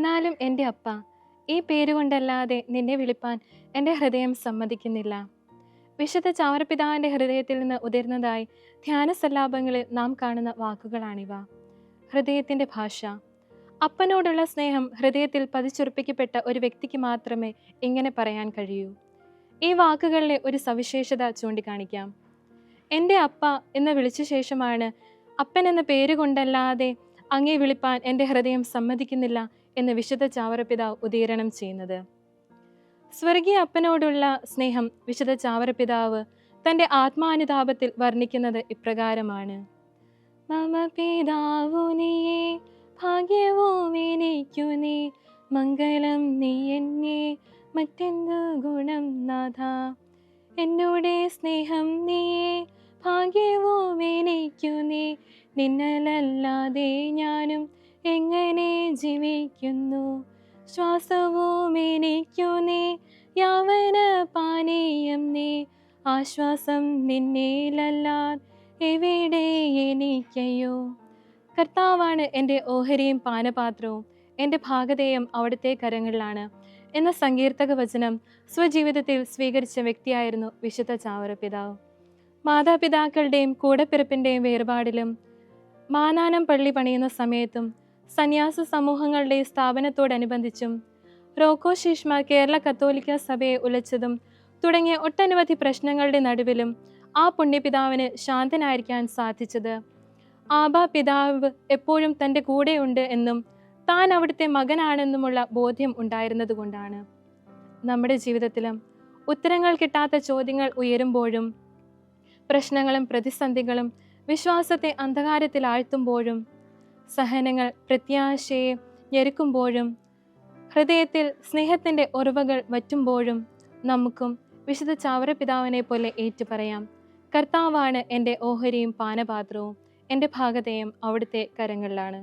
എന്നാലും എൻ്റെ അപ്പ, ഈ പേരുകൊണ്ടല്ലാതെ നിന്നെ വിളിപ്പാൻ എൻ്റെ ഹൃദയം സമ്മതിക്കുന്നില്ല. വിശുദ്ധ ചാവറപിതാവിൻ്റെ ഹൃദയത്തിൽ നിന്ന് ഉതിർന്നതായി ധ്യാനസല്ലാപങ്ങളിൽ നാം കാണുന്ന വാക്കുകളാണിവ. ഹൃദയത്തിൻ്റെ ഭാഷ. അപ്പനോടുള്ള സ്നേഹം ഹൃദയത്തിൽ പതിച്ചുറപ്പിക്കപ്പെട്ട ഒരു വ്യക്തിക്ക് മാത്രമേ ഇങ്ങനെ പറയാൻ കഴിയൂ. ഈ വാക്കുകളിലെ ഒരു സവിശേഷത ചൂണ്ടിക്കാണിക്കാം. എൻ്റെ അപ്പ എന്ന് വിളിച്ച ശേഷമാണ് അപ്പൻ എന്ന പേരുകൊണ്ടല്ലാതെ അങ്ങേ വിളിപ്പാൻ എൻ്റെ ഹൃദയം സമ്മതിക്കുന്നില്ല എന്ന് വിശുദ്ധ ചാവറപിതാവ് ഉദീരണം ചെയ്യുന്നത്. സ്വർഗീയ അപ്പനോടുള്ള സ്നേഹം വിശുദ്ധ ചാവറപിതാവ് തൻ്റെ ആത്മാനുതാപത്തിൽ വർണ്ണിക്കുന്നത് ഇപ്രകാരമാണ്. മമ പിതാവു നീയേ, ഭാഗ്യവും എനിക്കു നീ, മംഗളം നീ എന്നെ, മറ്റെന്തു ഗുണം നാഥ. എന്നോടെ സ്നേഹം നീയേ, ഭാഗ്യവും എനിക്കു നീ, നിന്നലല്ലാതെ ഞാനും എങ്ങനെ ജീവിക്കുന്നു. ശ്വാസവും എനിക്കു നീ, യാവന പാനീയം നീ, ആശ്വാസം നിന്നേലല്ലാതെ എവിടെ എനിക്കയോ. കർത്താവാണ് എൻ്റെ ഓഹരിയും പാനപാത്രവും, എൻ്റെ ഭാഗതയും അവിടുത്തെ കരങ്ങളിലാണ് എന്ന സങ്കീർത്തക വചനം സ്വജീവിതത്തിൽ സ്വീകരിച്ച വ്യക്തിയായിരുന്നു വിശുദ്ധ ചാവറപിതാവ്. മാതാപിതാക്കളുടെയും കൂടപ്പിറപ്പിൻ്റെയും വേർപാടിലും മാനാനം പള്ളി പണിയുന്ന സമയത്തും സന്യാസ സമൂഹങ്ങളുടെ സ്ഥാപനത്തോടനുബന്ധിച്ചും റോക്കോ ശീഷ്മ കേരള കത്തോലിക്ക സഭയെ ഉലച്ചതും തുടങ്ങിയ ഒട്ടനവധി പ്രശ്നങ്ങളുടെ നടുവിലും ആ പുണ്യപിതാവിന് ശാന്തനായിരിക്കാൻ സാധിച്ചത് ആബാ പിതാവ് എപ്പോഴും തൻ്റെ കൂടെയുണ്ട് എന്നും താൻ അവിടുത്തെ മകനാണെന്നുമുള്ള ബോധ്യം ഉണ്ടായിരുന്നത് കൊണ്ടാണ്. നമ്മുടെ ജീവിതത്തിലും ഉത്തരങ്ങൾ കിട്ടാത്ത ചോദ്യങ്ങൾ ഉയരുമ്പോഴും പ്രശ്നങ്ങളും പ്രതിസന്ധികളും വിശ്വാസത്തെ അന്ധകാരത്തിൽ ആഴ്ത്തുമ്പോഴും സഹനങ്ങൾ പ്രത്യാശയെ ഞെരുക്കുമ്പോഴും ഹൃദയത്തിൽ സ്നേഹത്തിൻ്റെ ഉറവകൾ വറ്റുമ്പോഴും നമുക്കും വിശുദ്ധ ചാവറപിതാവിനെ പോലെ ഏറ്റുപറയാം. കർത്താവാണ് എൻ്റെ ഓഹരിയും പാനപാത്രവും, എൻ്റെ ഭാഗതയും അവിടുത്തെ കരങ്ങളിലാണ്.